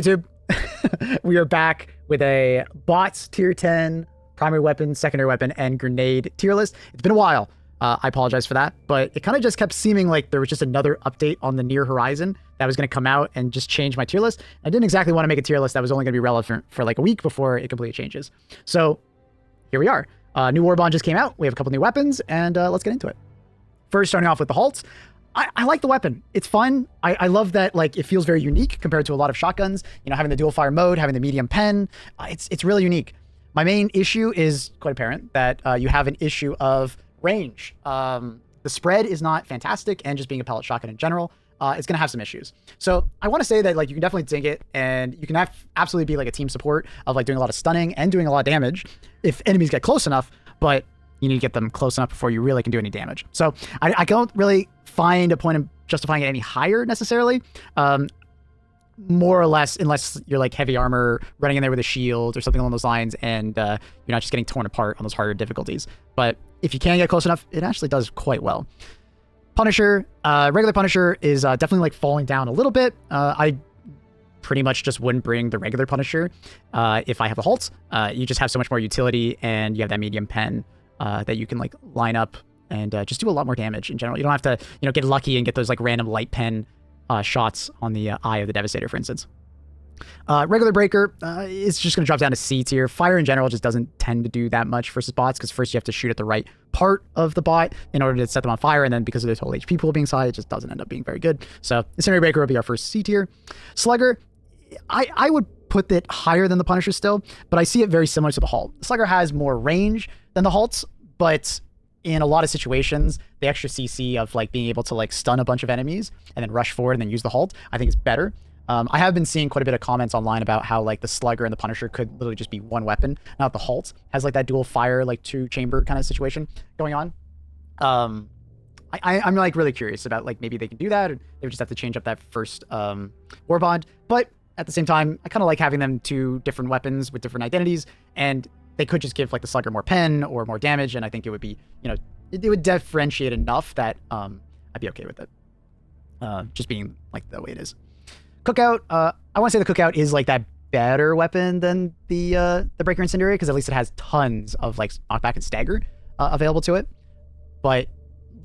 YouTube. We are back with a bots tier 10 primary weapon, secondary weapon, and grenade tier list. It's been a while. I apologize for that, but it kind of just kept seeming like there was just another update on the near horizon that was going to come out and just change my tier list. I didn't exactly want to make a tier list that was only going to be relevant for like a week before it completely changes. So here we are. New Warbond just came out. We have a couple new weapons, and let's get into it. First, starting off with the halts. I like the weapon. It's fun. I love that, like, it feels very unique compared to a lot of shotguns. You know, having the dual fire mode, having the medium pen, it's really unique. My main issue is quite apparent that you have an issue of range. The spread is not fantastic, and just being a pellet shotgun in general, it's going to have some issues. So I want to say that, like, you can definitely dig it, and you can absolutely be like a team support of like doing a lot of stunning and doing a lot of damage if enemies get close enough, but you need to get them close enough before you really can do any damage. So I don't really find a point in justifying it any higher necessarily. More or less, unless you're like heavy armor running in there with a shield or something along those lines, and you're not just getting torn apart on those harder difficulties. But if you can get close enough, it actually does quite well. Punisher, regular Punisher is definitely like falling down a little bit. I pretty much just wouldn't bring the regular Punisher if I have a halt. You just have so much more utility, and you have that medium pen that you can like line up and just do a lot more damage in general. You don't have to, you know, get lucky and get those like random light pen shots on the eye of the Devastator, for instance. Regular Breaker is just going to drop down to C tier. Fire in general just doesn't tend to do that much versus bots, because first you have to shoot at the right part of the bot in order to set them on fire, and then because of the total HP pool being high, it just doesn't end up being very good. So Incendiary Breaker will be our first C tier. Slugger, I would put it higher than the Punisher still, but I see it very similar to the Halt. The Slugger has more range than the Halts, but in a lot of situations, the extra CC of like being able to like stun a bunch of enemies and then rush forward and then use the Halt, I think is better. I have been seeing quite a bit of comments online about how like the Slugger and the Punisher could literally just be one weapon. Not the Halt has like that dual fire, like 2-chamber kind of situation going on. I'm like really curious about like maybe they can do that, or they would just have to change up that first Warbond. But at the same time, I kind of like having them two different weapons with different identities, and they could just give like the Slugger more pen or more damage, and I think it would be, you know, it would differentiate enough that I'd be okay with it. Just being like the way it is. Cookout, I want to say the Cookout is like that better weapon than the Breaker Incendiary, because at least it has tons of like knockback and stagger available to it. But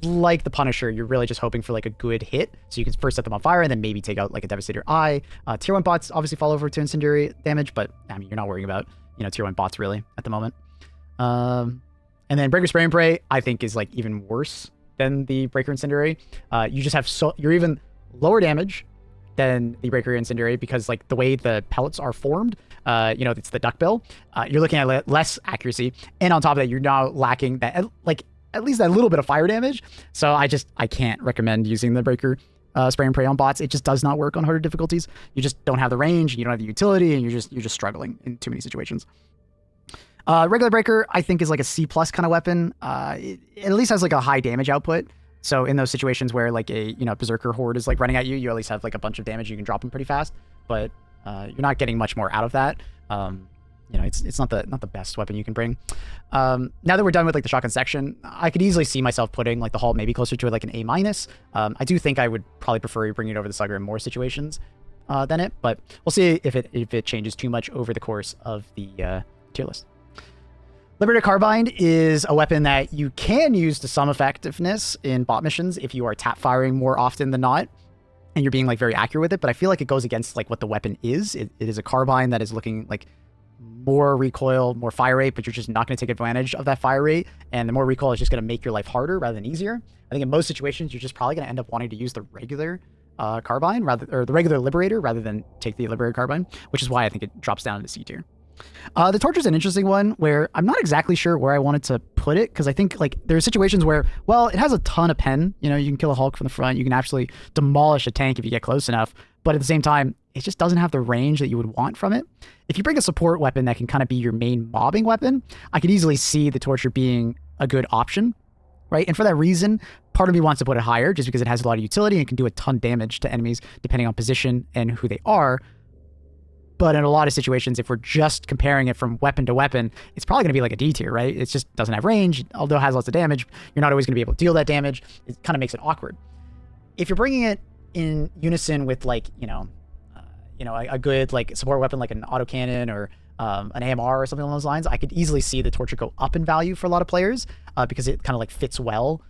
like the Punisher, you're really just hoping for like a good hit, so you can first set them on fire and then maybe take out like a Devastator eye. Tier 1 bots obviously fall over to incendiary damage, but I mean, you're not worrying about, you know, tier 1 bots really at the moment. And then Breaker Spray and Pray, I think, is like even worse than the Breaker Incendiary. You just have you're even lower damage than the Breaker Incendiary, because like the way the pellets are formed, you know, it's the duckbill. You're looking at less accuracy, and on top of that, you're now lacking that like at least that little bit of fire damage. So I can't recommend using the Breaker Spray and Pray on bots. It just does not work on harder difficulties. You just don't have the range, and you don't have the utility, and you're just struggling in too many situations. Regular Breaker, I think, is like a C+ kind of weapon. It at least has like a high damage output. So in those situations where like a, you know, Berserker horde is like running at you, you at least have like a bunch of damage. You can drop them pretty fast, but you're not getting much more out of that. You know, it's not the best weapon you can bring. Now that we're done with like the shotgun section, I could easily see myself putting like the Halt maybe closer to like an A-. I do think I would probably prefer bringing it over the Slugger in more situations than it, but we'll see if it changes too much over the course of the tier list. Liberator Carbine is a weapon that you can use to some effectiveness in bot missions if you are tap firing more often than not, and you're being like very accurate with it, but I feel like it goes against like what the weapon is. It is a carbine that is looking like more recoil, more fire rate, but you're just not going to take advantage of that fire rate, and the more recoil is just going to make your life harder rather than easier. I think in most situations, you're just probably going to end up wanting to use the regular carbine or the regular Liberator rather than take the Liberator Carbine, which is why I think it drops down into C tier. The Torch is an interesting one where I'm not exactly sure where I wanted to put it, because I think like there are situations where, well, it has a ton of pen. You know, you can kill a Hulk from the front, you can actually demolish a tank if you get close enough, but at the same time, it just doesn't have the range that you would want from it. If you bring a support weapon that can kind of be your main mobbing weapon, I could easily see the Torture being a good option, right? And for that reason, part of me wants to put it higher just because it has a lot of utility and can do a ton of damage to enemies depending on position and who they are. But in a lot of situations, if we're just comparing it from weapon to weapon, it's probably going to be like a D tier, right? It just doesn't have range. Although it has lots of damage, you're not always going to be able to deal that damage. It kind of makes it awkward. If you're bringing it in unison with like, you know, you know, a good like support weapon like an autocannon or an AMR or something along those lines, I could easily see the torture go up in value for a lot of players because it kind of like fits well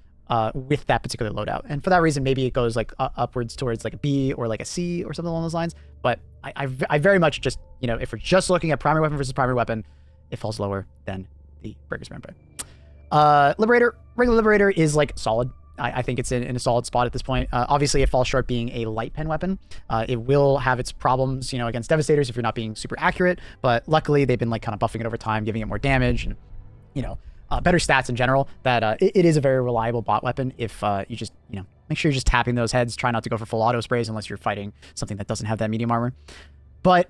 with that particular loadout. And for that reason, maybe it goes like upwards towards like a B or like a C or something along those lines. But I very much just, you know, if we're just looking at primary weapon versus primary weapon, it falls lower than the Breaker's Rampart. Liberator, regular Liberator is like solid. I think it's in a solid spot at this point. Obviously, it falls short being a light pen weapon. It will have its problems, you know, against Devastators if you're not being super accurate. But luckily, they've been like kind of buffing it over time, giving it more damage and, you know, better stats in general. That it is a very reliable bot weapon if you just, you know, make sure you're just tapping those heads. Try not to go for full auto sprays unless you're fighting something that doesn't have that medium armor. But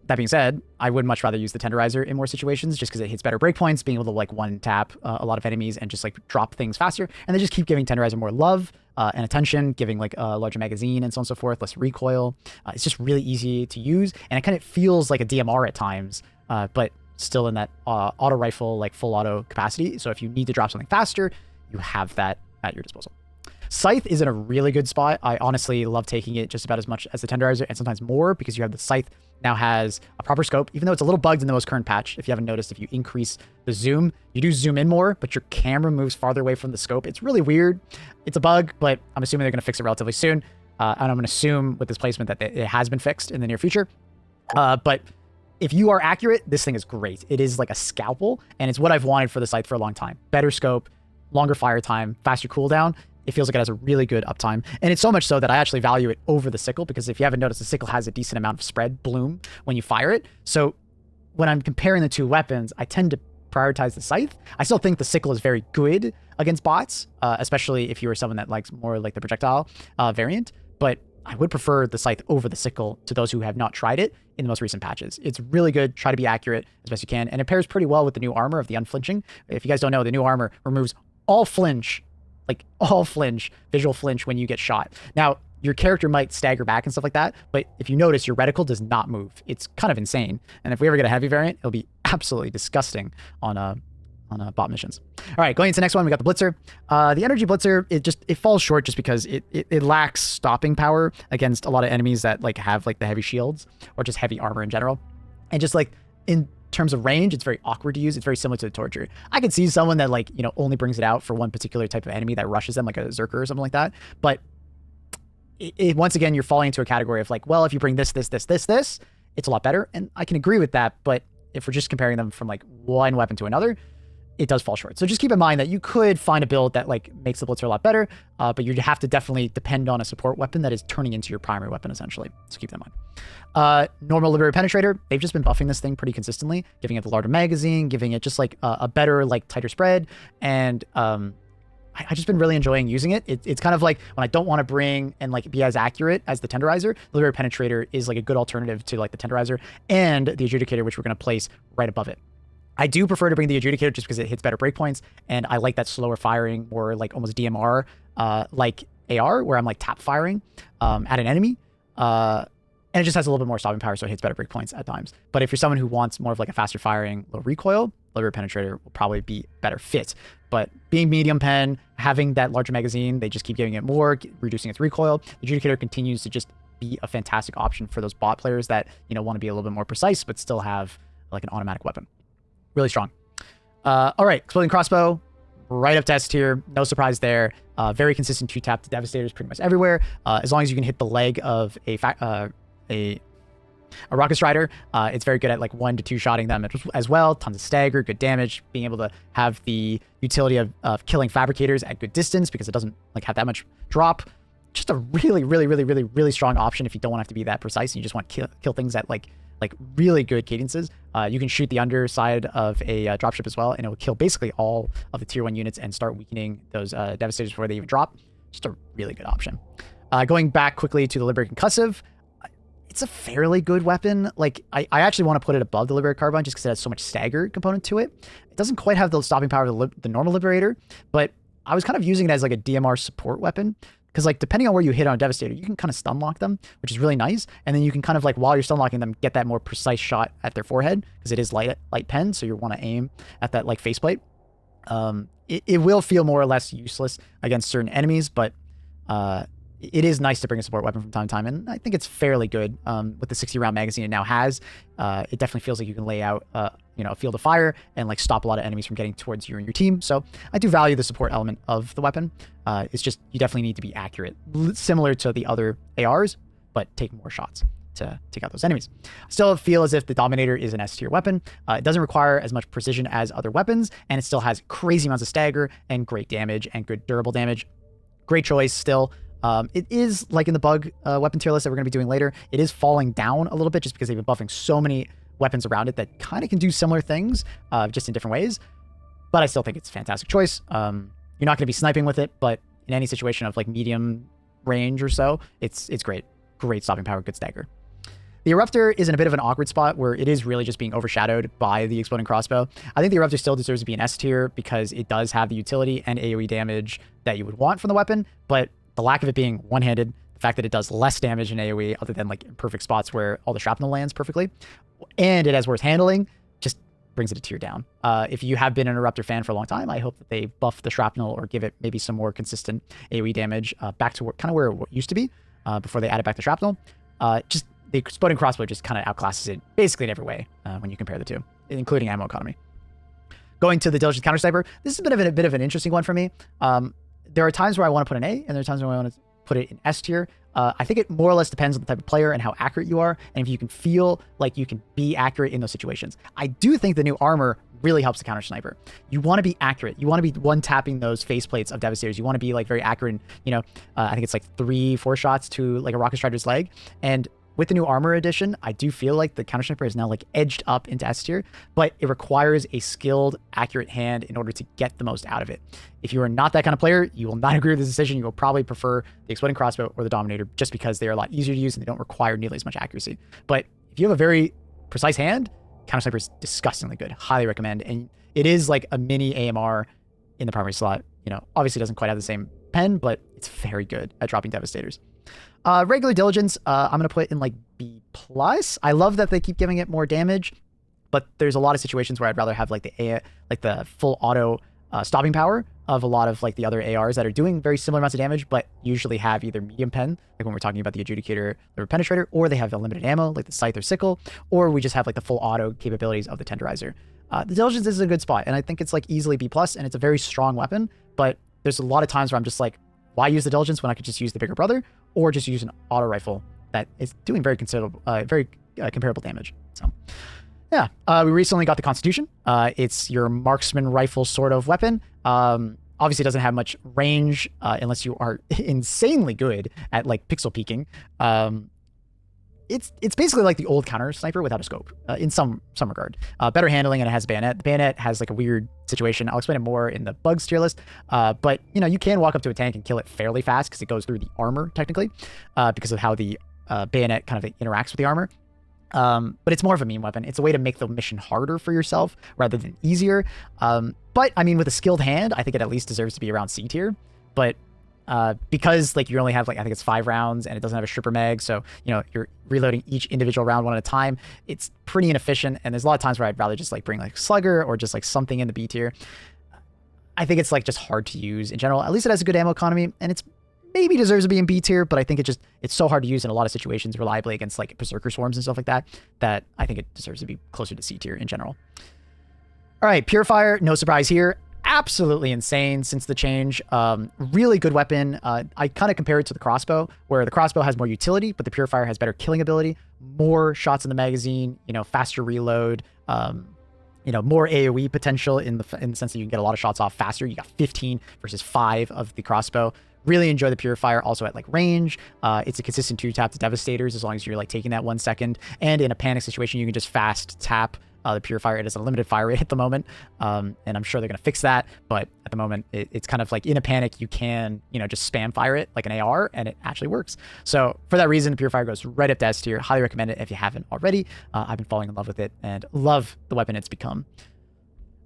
that being said, I would much rather use the Tenderizer in more situations just because it hits better breakpoints, being able to like one tap a lot of enemies and just like drop things faster. And they just keep giving Tenderizer more love and attention, giving like a larger magazine and so on and so forth, less recoil. It's just really easy to use. And it kind of feels like a DMR at times, but still in that auto rifle, like full auto capacity. So if you need to drop something faster, you have that at your disposal. Scythe is in a really good spot. I honestly love taking it just about as much as the Tenderizer and sometimes more because you have the Scythe now has a proper scope, even though it's a little bugged in the most current patch. If you haven't noticed, if you increase the zoom, you do zoom in more, but your camera moves farther away from the scope. It's really weird. It's a bug, but I'm assuming they're going to fix it relatively soon. And I'm going to assume with this placement that it has been fixed in the near future. But if you are accurate, this thing is great. It is like a scalpel, and it's what I've wanted for the Scythe for a long time. Better scope, longer fire time, faster cooldown. It feels like it has a really good uptime. And it's so much so that I actually value it over the sickle because if you haven't noticed, the sickle has a decent amount of spread bloom when you fire it. So when I'm comparing the two weapons, I tend to prioritize the Scythe. I still think the sickle is very good against bots, especially if you are someone that likes more like the projectile variant. But I would prefer the Scythe over the sickle to those who have not tried it in the most recent patches. It's really good. Try to be accurate as best you can. And it pairs pretty well with the new armor of the unflinching. If you guys don't know, the new armor removes all flinch, like all flinch, visual flinch when you get shot. Now, your character might stagger back and stuff like that, but if you notice, your reticle does not move. It's kind of insane. And if we ever get a heavy variant, it'll be absolutely disgusting on bot missions. All right, going into the next one, we got the Blitzer. The Energy Blitzer, it falls short just because it lacks stopping power against a lot of enemies that like have like the heavy shields or just heavy armor in general. And just like in terms of range, it's very awkward to use. It's very similar to the Torture. I could see someone that like, you know, only brings it out for one particular type of enemy that rushes them, like a Zerker or something like that. But once again, you're falling into a category of like, well, if you bring this, it's a lot better. And I can agree with that. But if we're just comparing them from like one weapon to another, it does fall short. So just keep in mind that you could find a build that like makes the Blitzer a lot better, but you'd have to definitely depend on a support weapon that is turning into your primary weapon essentially. So keep that in mind. Normal Liberator Penetrator, they've just been buffing this thing pretty consistently, giving it the larger magazine, giving it just like a better, like tighter spread. And I've just been really enjoying using it. It's kind of like when I don't want to bring and like be as accurate as the Tenderizer, the Liberator Penetrator is like a good alternative to like the Tenderizer and the Adjudicator, which we're going to place right above it. I do prefer to bring the Adjudicator just because it hits better breakpoints, and I like that slower firing, more like almost DMR, like AR, where I'm like tap firing at an enemy. And it just has a little bit more stopping power, so it hits better breakpoints at times. But if you're someone who wants more of like a faster firing, low recoil, Liberator Penetrator will probably be better fit. But being medium pen, having that larger magazine, they just keep giving it more, reducing its recoil. The Adjudicator continues to just be a fantastic option for those bot players that, you know, want to be a little bit more precise, but still have like an automatic weapon. Really strong. All right, Exploding Crossbow, right up to S tier. No surprise there. Very consistent 2-tap to Devastators pretty much everywhere. As long as you can hit the leg of a Rocket Strider, it's very good at like 1 to 2 shotting them as well. Tons of stagger, good damage. Being able to have the utility of killing Fabricators at good distance because it doesn't like have that much drop. Just a really strong option if you don't want to have to be that precise and you just want to kill things at like really good cadences. You can shoot the underside of a dropship as well, and it will kill basically all of the tier 1 units and start weakening those Devastators before they even drop. Just a really good option. Going back quickly to the Liberator Concussive, it's a fairly good weapon. Like, I actually want to put it above the Liberator Carbine just because it has so much stagger component to it. It doesn't quite have the stopping power of the normal Liberator, but I was kind of using it as like a DMR support weapon. Because like depending on where you hit on a Devastator, you can kind of stun lock them, which is really nice. And then you can kind of like while you're stun locking them, get that more precise shot at their forehead because it is light pen, so you want to aim at that like faceplate. It will feel more or less useless against certain enemies, but it is nice to bring a support weapon from time to time, and I think it's fairly good with the 60-round magazine it now has. It definitely feels like you can lay out, a field of fire and like stop a lot of enemies from getting towards you and your team. So I do value the support element of the weapon. It's just you definitely need to be accurate, similar to the other ARs, but take more shots to take out those enemies. I still feel as if the Dominator is an S tier weapon. It doesn't require as much precision as other weapons, and it still has crazy amounts of stagger and great damage and good durable damage. Great choice still. It is, like in the bug weapon tier list that we're going to be doing later, it is falling down a little bit just because they've been buffing so many weapons around it that kind of can do similar things, just in different ways. But I still think it's a fantastic choice. You're not going to be sniping with it, but in any situation of like medium range or so, it's great. Great stopping power, good stagger. The Eruptor is in a bit of an awkward spot where it is really just being overshadowed by the exploding crossbow. I think the Eruptor still deserves to be an S tier because it does have the utility and AoE damage that you would want from the weapon, but the lack of it being one-handed, the fact that it does less damage in AoE other than like in perfect spots where all the shrapnel lands perfectly, and it has worse handling, just brings it a tier down. If you have been an Eruptor fan for a long time, I hope that they buff the shrapnel or give it maybe some more consistent AoE damage back to kind of where it used to be before they added back the shrapnel. Just the exploding crossbow just kind of outclasses it basically in every way when you compare the two, including ammo economy. Going to the Diligent Counter Sniper, this has been a bit of an interesting one for me. There are times where I want to put an A, and there are times where I want to put it in S tier. I think it more or less depends on the type of player and how accurate you are, and if you can feel like you can be accurate in those situations. I do think the new armor really helps the counter sniper. You want to be accurate. You want to be one-tapping those faceplates of Devastators. You want to be like very accurate. And, I think it's like 3-4 shots to like a Rocket Strider's leg. And with the new armor edition, I do feel like the counter sniper is now like edged up into S tier, but it requires a skilled, accurate hand in order to get the most out of it. If you are not that kind of player, you will not agree with this decision. You will probably prefer the exploding crossbow or the Dominator just because they are a lot easier to use and they don't require nearly as much accuracy. But if you have a very precise hand, counter sniper is disgustingly good. Highly recommend. And it is like a mini AMR in the primary slot. Obviously it doesn't quite have the same pen, but it's very good at dropping Devastators. Regular Diligence, I'm going to put in like B+. I love that they keep giving it more damage, but there's a lot of situations where I'd rather have like the full auto stopping power of a lot of like the other ARs that are doing very similar amounts of damage, but usually have either medium pen, like when we're talking about the Adjudicator or Penetrator, or they have unlimited ammo, like the Scythe or Sickle, or we just have like the full auto capabilities of the Tenderizer. The Diligence is a good spot, and I think it's like easily B+, and it's a very strong weapon, but there's a lot of times where I'm just like, why use the Diligence when I could just use the bigger brother, or just use an auto rifle that is doing very considerable, comparable damage. So, yeah, we recently got the Constitution. It's your marksman rifle sort of weapon. Obviously, it doesn't have much range unless you are insanely good at like pixel peeking. It's basically like the old counter sniper without a scope in some regard. Better handling, and it has bayonet. The bayonet has like a weird situation. I'll explain it more in the bugs tier list. But you can walk up to a tank and kill it fairly fast because it goes through the armor technically, because of how the bayonet kind of interacts with the armor. But it's more of a meme weapon. It's a way to make the mission harder for yourself rather than easier. But I mean, with a skilled hand, I think it at least deserves to be around C tier. But because like you only have like, I think it's 5 rounds and it doesn't have a stripper mag, so you're reloading each individual round one at a time, it's pretty inefficient, and there's a lot of times where I'd rather just like bring like Slugger or just like something in the B tier. I think it's like just hard to use in general. At least it has a good ammo economy, and it's maybe deserves to be in B tier, but I think it's so hard to use in a lot of situations reliably against like Berserker Swarms and stuff like that, that I think it deserves to be closer to C tier in general. All right, Purifier, no surprise here. Absolutely insane since the change. Really good weapon. I kind of compare it to the crossbow, where the crossbow has more utility, but the Purifier has better killing ability, more shots in the magazine, faster reload, more AoE potential in the sense that you can get a lot of shots off faster. You got 15 versus 5 of the crossbow. Really enjoy the Purifier also at like range. It's a consistent 2-tap to Devastators as long as you're like taking that 1 second. And in a panic situation, you can just fast tap the Purifier. It has a limited fire rate at the moment, and I'm sure they're going to fix that, but at the moment it's kind of like in a panic you can just spam fire it like an AR, and it actually works. So for that reason, the Purifier goes right up to S tier. Highly recommend it if you haven't already. I've been falling in love with it and love the weapon it's become.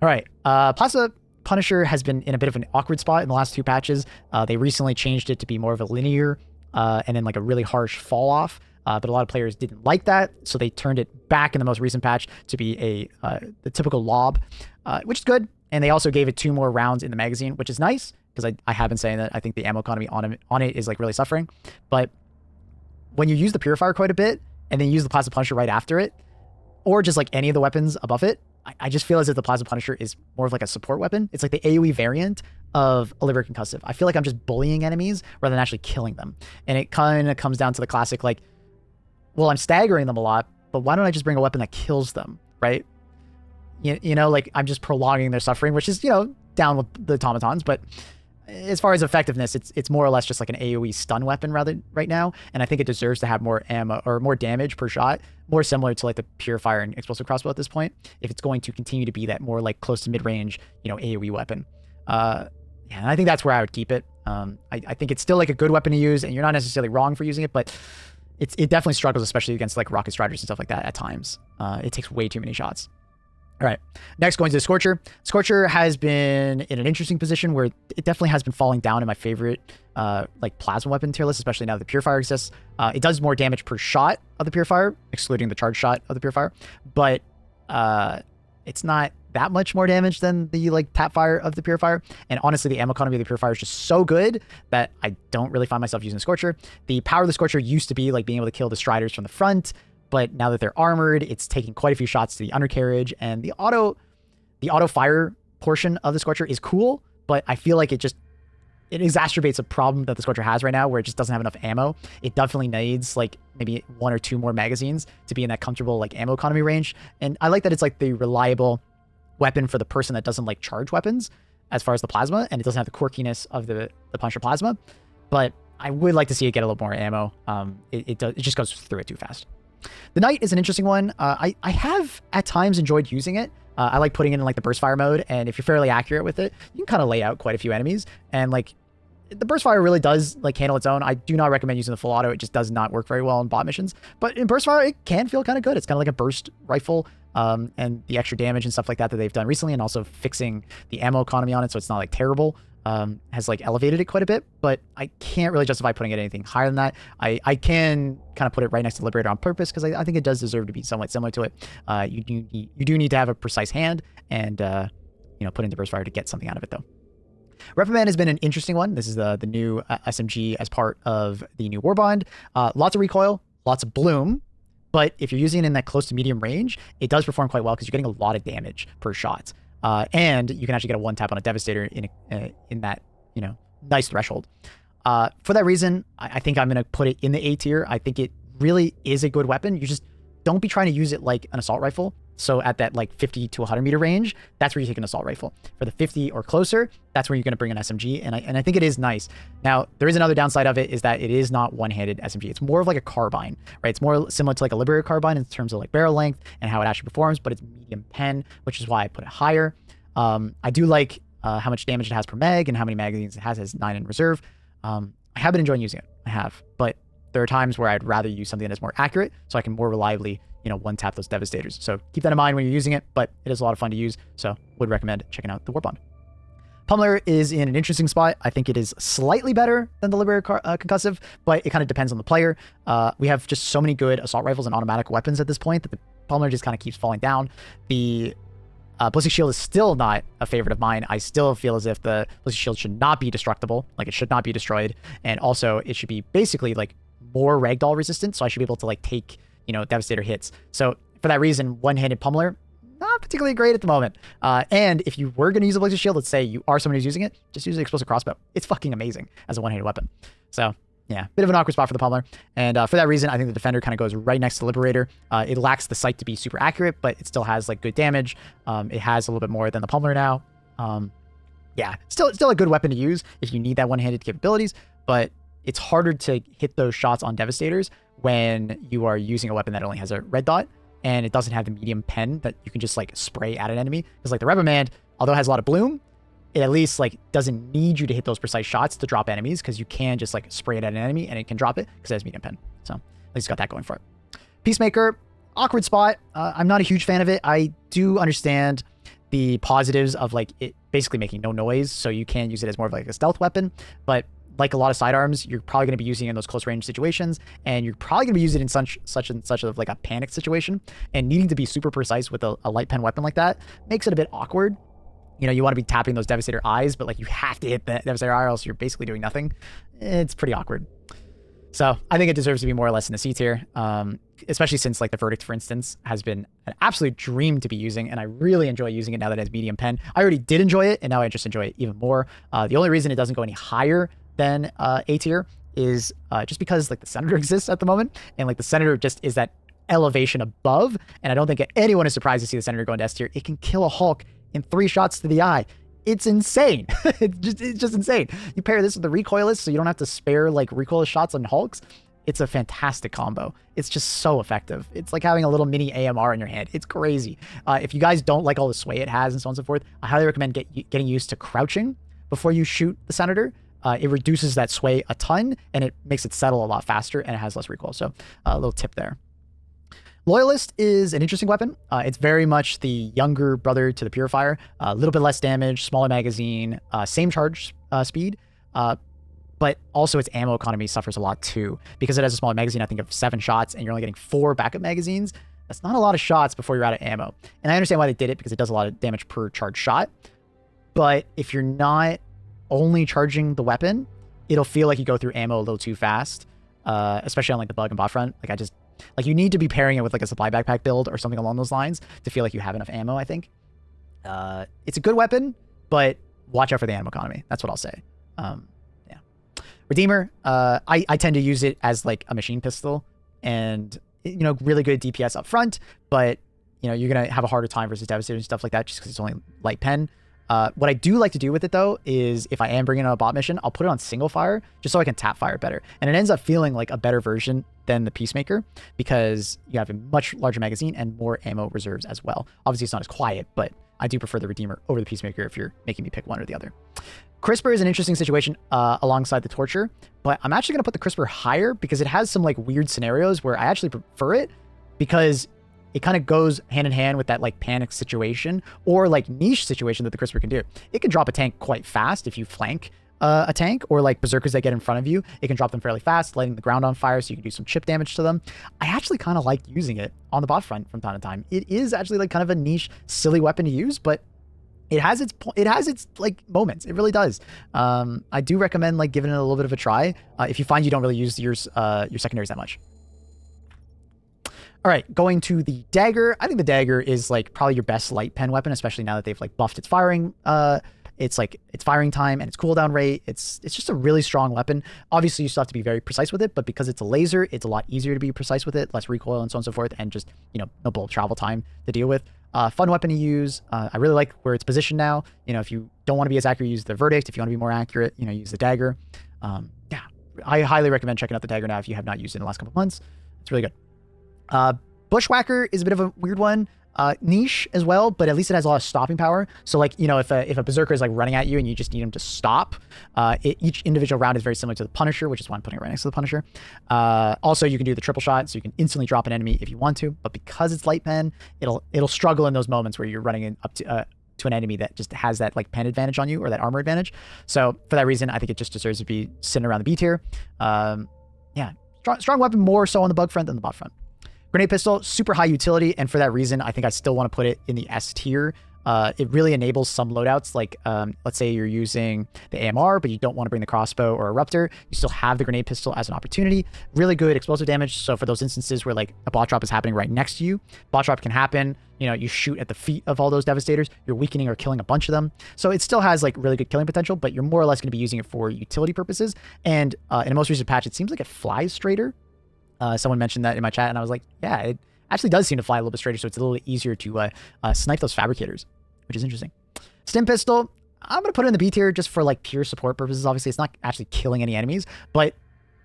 All right, Plasma Punisher has been in a bit of an awkward spot in the last 2 patches. They recently changed it to be more of a linear and then like a really harsh fall off. But a lot of players didn't like that, so they turned it back in the most recent patch to be the typical lob, which is good. And they also gave it 2 more rounds in the magazine, which is nice. because I have been saying that I think the ammo economy on it is like really suffering. But when you use the Purifier quite a bit and then use the Plasma Punisher right after it, or just like any of the weapons above it, I just feel as if the Plasma Punisher is more of like a support weapon. It's like the AoE variant of a Liberator Concussive. I feel like I'm just bullying enemies rather than actually killing them. And it kind of comes down to the classic, like, well, I'm staggering them a lot, but why don't I just bring a weapon that kills them, right? You know, like I'm just prolonging their suffering, which is, you know, down with the automatons. But as far as effectiveness, it's more or less just like an AoE stun weapon rather right now. And I think it deserves to have more ammo or more damage per shot, more similar to like the Purifier and Explosive Crossbow at this point, if it's going to continue to be that more like close to mid-range, you know, AoE weapon. Yeah, and I think that's where I would keep it. I think it's still like a good weapon to use, and you're not necessarily wrong for using it, but it definitely struggles, especially against like Rocket Striders and stuff like that at times. It takes way too many shots. All right, next going to the Scorcher. Scorcher has been in an interesting position where it definitely has been falling down in my favorite like plasma weapon tier list, especially now that the Purifier exists. It does more damage per shot of the Purifier, excluding the charge shot of the Purifier, but it's not that much more damage than the like tap fire of the Purifier. And honestly, the ammo economy of the Purifier is just so good that I don't really find myself using the Scorcher. The power of the Scorcher used to be like being able to kill the Striders from the front, but now that they're armored, it's taking quite a few shots to the undercarriage, and the auto fire portion of the Scorcher is cool, but I feel like it exacerbates a problem that the Scorcher has right now, where it just doesn't have enough ammo. It definitely needs like maybe 1 or 2 more magazines to be in that comfortable like ammo economy range. And I like that it's like the reliable weapon for the person that doesn't like charge weapons as far as the plasma, and it doesn't have the quirkiness of the Punisher plasma. But I would like to see it get a little more ammo. It just goes through it too fast. The Knight is an interesting one. I have at times enjoyed using it. I like putting it in like the burst fire mode, and if you're fairly accurate with it, you can kind of lay out quite a few enemies, and like the burst fire really does like handle its own. I do not recommend using the full auto. It just does not work very well in bot missions, but in burst fire it can feel kind of good. It's kind of like a burst rifle, and the extra damage and stuff like that they've done recently, and also fixing the ammo economy on it so it's not like terrible, has like elevated it quite a bit. But I can't really justify putting it anything higher than that. I can kind of put it right next to Liberator on purpose, because I think it does deserve to be somewhat similar to it. You do need to have a precise hand, and you know, put into burst fire to get something out of it though. Reprimand has been an interesting one. This is the new SMG as part of the new Warbond. Lots of recoil, lots of bloom, but if you're using it in that close to medium range, it does perform quite well because you're getting a lot of damage per shot. And you can actually get a 1-tap on a Devastator in that, you know, nice threshold. For that reason, I think I'm going to put it in the A tier. I think it really is a good weapon. You just don't be trying to use it like an assault rifle. So at that like 50 to 100 meter range, that's where you take an assault rifle. For the 50 or closer, that's where you're going to bring an SMG. And I think it is nice. Now, there is another downside of it, is that it is not one-handed SMG. It's more of like a carbine, right? It's more similar to like a Liberator carbine in terms of like barrel length and how it actually performs, but it's medium pen, which is why I put it higher. I do like how much damage it has per mag and how many magazines it has. It has 9 in reserve. I have been enjoying using it. I have, but there are times where I'd rather use something that's more accurate so I can more reliably, you know, 1-tap those Devastators. So keep that in mind when you're using it, but it is a lot of fun to use. So would recommend checking out the Warbond. Pummeler is in an interesting spot. I think it is slightly better than the Liberator Concussive, but it kind of depends on the player. We have just so many good assault rifles and automatic weapons at this point that the Pummeler just kind of keeps falling down. The Ballistic Shield is still not a favorite of mine. I still feel as if the Ballistic Shield should not be destructible. Like, it should not be destroyed. And also, it should be basically, like, more ragdoll resistant, so I should be able to, like, take, you know, Devastator hits. So, for that reason, one-handed Pummeler, not particularly great at the moment. And if you were going to use a Ballistic Shield, let's say you are someone who's using it, just use the Explosive Crossbow. It's fucking amazing as a one-handed weapon. So, yeah, bit of an awkward spot for the Pummeler. And for that reason, I think the Defender kind of goes right next to Liberator. It lacks the sight to be super accurate, but it still has like good damage. It has a little bit more than the Pummeler now. Yeah, still a good weapon to use if you need that one-handed capabilities, but it's harder to hit those shots on Devastators when you are using a weapon that only has a red dot and it doesn't have the medium pen that you can just like spray at an enemy. Because like the Reprimand, although it has a lot of bloom, it at least like doesn't need you to hit those precise shots to drop enemies, because you can just like spray it at an enemy and it can drop it because it has medium pen. So at least got that going for it. Peacemaker, awkward spot. I'm not a huge fan of it. I do understand the positives of like it basically making no noise, so you can use it as more of like a stealth weapon. But like a lot of sidearms, you're probably going to be using it in those close range situations, and you're probably going to be using it in such of like a panic situation, and needing to be super precise with a light pen weapon like that makes it a bit awkward. you know, you want to be tapping those Devastator eyes, but like you have to hit the Devastator eye or else you're basically doing nothing. It's pretty awkward. So I think it deserves to be more or less in the C tier, especially since like the Verdict, for instance, has been an absolute dream to be using, and I really enjoy using it now that it has medium pen. I already did enjoy it, and now I just enjoy it even more. The only reason it doesn't go any higher than A tier is just because like the Senator exists at the moment, and like the Senator just is that elevation above, and I don't think anyone is surprised to see the Senator go into S tier. It can kill a Hulk in 3 shots to the eye. It's insane. It's just insane. You pair this with the recoilless, so you don't have to spare like recoilless shots on Hulks. It's a fantastic combo. It's just so effective. It's like having a little mini AMR in your hand. It's crazy. If you guys don't like all the sway it has and so on and so forth, I highly recommend getting used to crouching before you shoot the Senator. It reduces that sway a ton, and it makes it settle a lot faster, and it has less recoil. So a little tip there. Loyalist is an interesting weapon. It's very much the younger brother to the Purifier. A little bit less damage, smaller magazine, same charge speed, but also its ammo economy suffers a lot too. Because it has a smaller magazine, I think of 7 shots, and you're only getting 4 backup magazines. That's not a lot of shots before you're out of ammo. And I understand why they did it, because it does a lot of damage per charge shot. But if you're not only charging the weapon, it'll feel like you go through ammo a little too fast, especially on like the bug and bot front. Like you need to be pairing it with like a supply backpack build or something along those lines to feel like you have enough ammo, I think. It's a good weapon, but watch out for the ammo economy. That's what I'll say. Yeah. Redeemer, I tend to use it as like a machine pistol, and you know, really good DPS up front, but you know, you're going to have a harder time versus Devastator and stuff like that just because it's only light pen. What I do like to do with it though is if I am bringing on a bot mission, I'll put it on single fire just so I can tap fire better. And it ends up feeling like a better version than the Peacemaker because you have a much larger magazine and more ammo reserves as well. Obviously it's not as quiet, but I do prefer the Redeemer over the Peacemaker if you're making me pick one or the other. Crisper is an interesting situation alongside the Torture, but I'm actually going to put the Crisper higher because it has some like weird scenarios where I actually prefer it because it kind of goes hand in hand with that like panic situation or like niche situation that the Crisper can do. It can drop a tank quite fast if you flank a tank, or like berserkers that get in front of you. It can drop them fairly fast, lighting the ground on fire so you can do some chip damage to them. I actually kind of like using it on the bot front from time to time. It is actually like kind of a niche, silly weapon to use, but it has its like moments. It really does. I do recommend like giving it a little bit of a try if you find you don't really use your secondaries that much. All right, going to the Dagger. I think the Dagger is like probably your best light pen weapon, especially now that they've like buffed its firing. It's like its firing time and its cooldown rate. It's just a really strong weapon. Obviously, you still have to be very precise with it, but because it's a laser, it's a lot easier to be precise with it, less recoil and so on and so forth, and just, you know, no bullet travel time to deal with. Fun weapon to use. I really like where it's positioned now. You know, if you don't want to be as accurate, use the Verdict. If you want to be more accurate, you know, use the Dagger. Yeah, I highly recommend checking out the Dagger now if you have not used it in the last couple of months. It's really good. Bushwhacker is a bit of a weird one. Niche as well, but at least it has a lot of stopping power. So like, you know, if a berserker is like running at you and you just need him to stop, each individual round is very similar to the Punisher, which is why I'm putting it right next to the Punisher. Also, you can do the triple shot, so you can instantly drop an enemy if you want to, but because it's light pen, it'll struggle in those moments where you're running in up to an enemy that just has that like pen advantage on you or that armor advantage. So for that reason, I think it just deserves to be sitting around the B tier. Yeah, strong weapon, more so on the bug front than the bot front. Grenade pistol, super high utility, and for that reason, I think I still want to put it in the S tier. It really enables some loadouts, like let's say you're using the AMR, but you don't want to bring the crossbow or Eruptor. You still have the grenade pistol as an opportunity. Really good explosive damage. So for those instances where like a bot drop is happening right next to you, bot drop can happen. You know, you shoot at the feet of all those Devastators, you're weakening or killing a bunch of them. So it still has like really good killing potential, but you're more or less going to be using it for utility purposes. And in a most recent patch, it seems like it flies straighter. Someone mentioned that in my chat, and I was like, yeah, it actually does seem to fly a little bit straighter, so it's a little easier to snipe those fabricators, which is interesting. Stim pistol, I'm going to put it in the B tier just for like pure support purposes. Obviously, it's not actually killing any enemies, but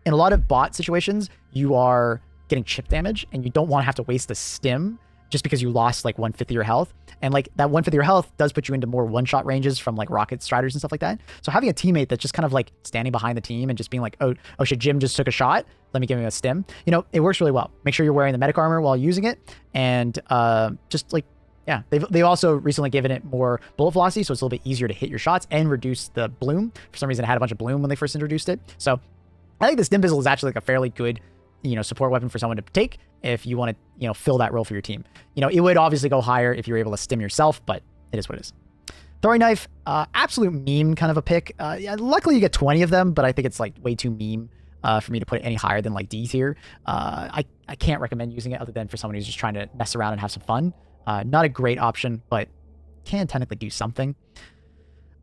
in a lot of bot situations, you are getting chip damage, and you don't want to have to waste the stim just because you lost like 1/5 of your health. And like that 1/5 of your health does put you into more one-shot ranges from like rocket striders and stuff like that. So having a teammate that's just kind of like standing behind the team and just being like, oh shit, Jim just took a shot, let me give him a stim. You know, it works really well. Make sure you're wearing the medic armor while using it. And just like, yeah, they've also recently given it more bullet velocity, so it's a little bit easier to hit your shots and reduce the bloom. For some reason, it had a bunch of bloom when they first introduced it. So I think the stim pistol is actually like a fairly good, you know, support weapon for someone to take if you want to, you know, fill that role for your team. You know, it would obviously go higher if you're able to stim yourself, but it is what it is. Throwing knife, absolute meme kind of a pick. Yeah, luckily you get 20 of them, but I think it's like way too meme for me to put it any higher than like D tier. I can't recommend using it other than for someone who's just trying to mess around and have some fun. Not a great option, but can technically do something.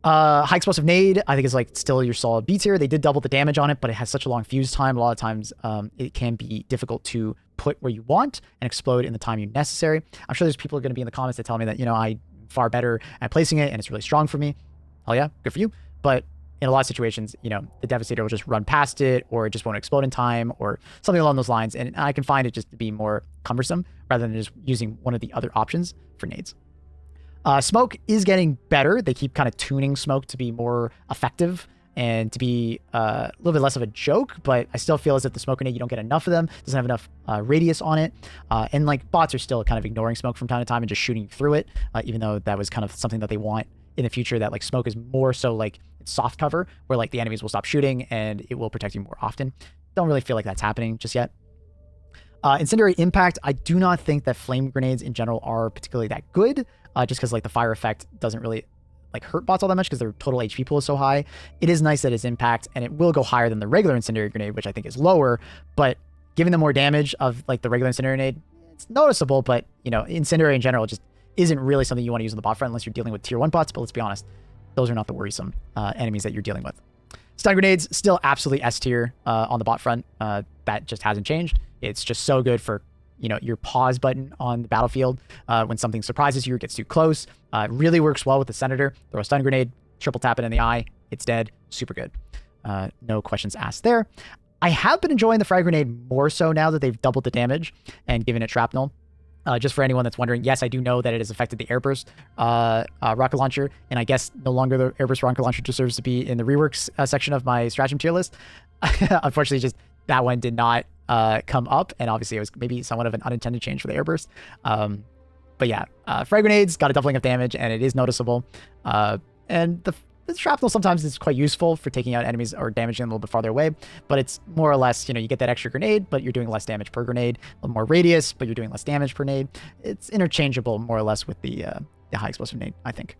High explosive nade, I think is like still your solid B tier. They did double the damage on it, but it has such a long fuse time. A lot of times it can be difficult to put where you want and explode in the time you necessary. I'm sure there's people going to be in the comments that tell me that, you know, I far better at placing it and it's really strong for me. Hell yeah, good for you. But in a lot of situations, you know, the Devastator will just run past it, or it just won't explode in time, or something along those lines. And I can find it just to be more cumbersome rather than just using one of the other options for nades. Smoke is getting better. They keep kind of tuning smoke to be more effective and to be a little bit less of a joke, but I still feel as if the smoke grenade, you don't get enough of them, doesn't have enough radius on it. And like bots are still kind of ignoring smoke from time to time and just shooting through it, even though that was kind of something that they want in the future, that like smoke is more so like it's soft cover where like the enemies will stop shooting and it will protect you more often. Don't really feel like that's happening just yet. Incendiary impact, I do not think that flame grenades in general are particularly that good, just because like the fire effect doesn't really like hurt bots all that much because their total HP pool is so high. It is nice that it's impact, and it will go higher than the regular incendiary grenade, which I think is lower, but giving them more damage of like the regular incendiary grenade, it's noticeable, but you know, incendiary in general just isn't really something you want to use on the bot front unless you're dealing with tier 1 bots, but let's be honest, those are not the worrisome enemies that you're dealing with. Stun grenades, still absolutely S tier on the bot front. That just hasn't changed. It's just so good for, you know, your pause button on the battlefield when something surprises you or gets too close. Really works well with the Senator. Throw a stun grenade, triple tap it in the eye, it's dead. Super good. No questions asked there. I have been enjoying the frag grenade more so now that they've doubled the damage and given it shrapnel. Just for anyone that's wondering, yes, I do know that it has affected the airburst rocket launcher, and I guess no longer the airburst rocket launcher deserves to be in the reworks section of my stratagem tier list. Unfortunately, just that one did not come up, and obviously it was maybe somewhat of an unintended change for the airburst. But yeah, frag grenades got a doubling of damage, and it is noticeable. And the shrapnel sometimes is quite useful for taking out enemies or damaging them a little bit farther away, but it's more or less, you know, you get that extra grenade, but you're doing less damage per grenade, a little more radius, but you're doing less damage per nade. It's interchangeable more or less with the high explosive nade, I think.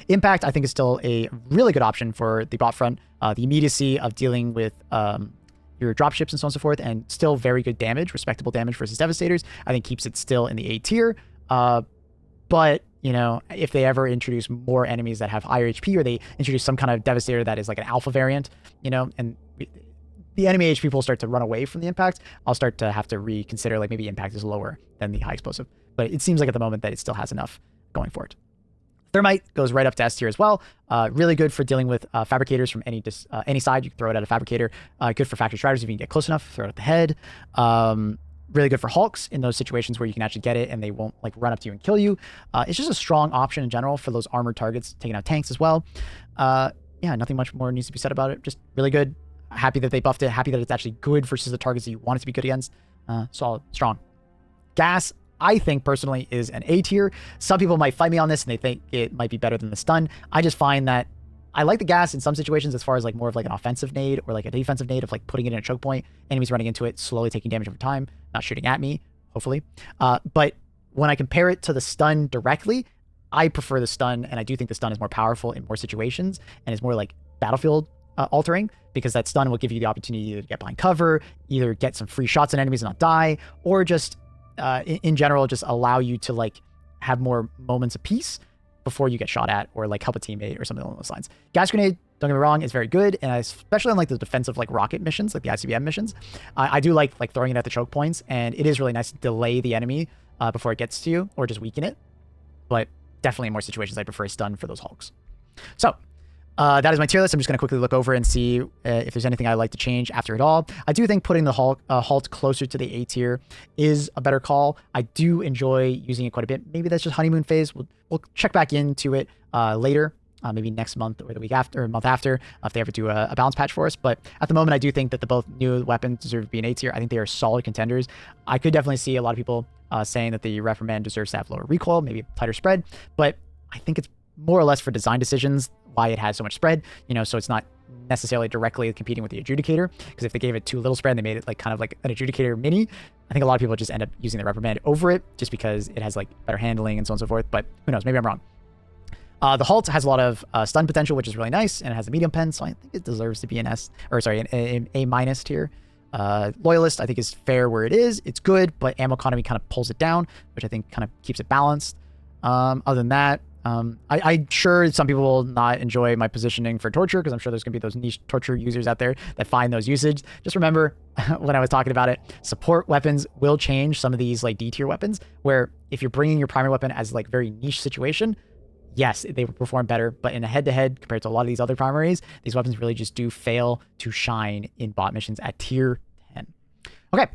Impact, I think, is still a really good option for the bot front. The immediacy of dealing with your dropships and so on and so forth, and still very good damage, respectable damage versus Devastators, I think keeps it still in the A tier. But you know, if they ever introduce more enemies that have higher HP, or they introduce some kind of Devastator that is like an alpha variant, you know, and the enemy HP will start to run away from the impact, I'll start to have to reconsider, like maybe impact is lower than the high explosive. But it seems like at the moment that it still has enough going for it. Thermite goes right up to S tier as well. Really good for dealing with fabricators from any side. You can throw it at a fabricator. Good for factory striders if you can get close enough. Throw it at the head. Really good for Hulks in those situations where you can actually get it and they won't like run up to you and kill you. It's just a strong option in general for those armored targets, taking out tanks as well. Yeah, nothing much more needs to be said about it. Just really good. Happy that they buffed it. Happy that it's actually good versus the targets that you want it to be good against. Solid, strong. Gas, I think personally is an A tier. Some people might fight me on this and they think it might be better than the stun. I just find that I like the gas in some situations as far as like more of like an offensive nade or like a defensive nade of like putting it in a choke point, enemies running into it, slowly taking damage over time, not shooting at me, hopefully. But when I compare it to the stun directly, I prefer the stun, and I do think the stun is more powerful in more situations and is more like battlefield altering, because that stun will give you the opportunity to get behind cover, either get some free shots on enemies and not die, or just in general just allow you to like have more moments of peace before you get shot at, or like help a teammate or something along those lines. Gas grenade, don't get me wrong, is very good, and especially on like the defensive like rocket missions, like the ICBM missions, I do like throwing it at the choke points, and it is really nice to delay the enemy before it gets to you, or just weaken it. But definitely in more situations, I prefer a stun for those Hulks. So that is my tier list. I'm just going to quickly look over and see if there's anything I'd like to change after it all. I do think putting the halt closer to the A tier is a better call. I do enjoy using it quite a bit. Maybe that's just honeymoon phase. We'll check back into it later, maybe next month or the week after, or month after, if they ever do a balance patch for us. But at the moment, I do think that the both new weapons deserve to be an A tier. I think they are solid contenders. I could definitely see a lot of people saying that the Reprimand deserves to have lower recoil, maybe a tighter spread, but I think it's more or less for design decisions why it has so much spread, you know, so it's not necessarily directly competing with the Adjudicator, because if they gave it too little spread and they made it like kind of like an Adjudicator mini, I think a lot of people just end up using the Reprimand over it just because it has like better handling and so on and so forth, but who knows, maybe I'm wrong. The Halt has a lot of stun potential, which is really nice, and it has a medium pen, so I think it deserves to be an S, or sorry, an A- tier. Loyalist, I think, is fair where it is. It's good, but ammo economy kind of pulls it down, which I think kind of keeps it balanced. Other than that, I'm sure some people will not enjoy my positioning for torture, because I'm sure there's going to be those niche torture users out there that find those usage. Just remember, when I was talking about it, support weapons will change some of these like D tier weapons, where if you're bringing your primary weapon as like very niche situation, yes, they will perform better, but in a head-to-head compared to a lot of these other primaries, these weapons really just do fail to shine in bot missions at tier 10. Okay,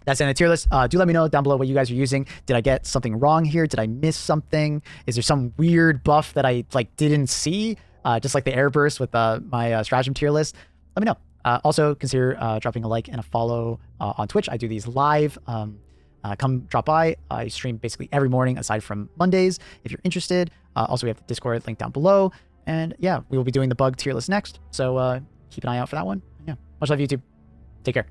that's in the tier list. Do let me know down below what you guys are using. Did I get something wrong here? Did I miss something? Is there some weird buff that I like didn't see? Just like the airburst with my stratagem tier list. Let me know. Also, consider dropping a like and a follow on Twitch. I do these live. Come drop by. I stream basically every morning aside from Mondays if you're interested. Also, we have the Discord link down below. And yeah, we will be doing the bug tier list next. So keep an eye out for that one. Yeah. Much love, YouTube. Take care.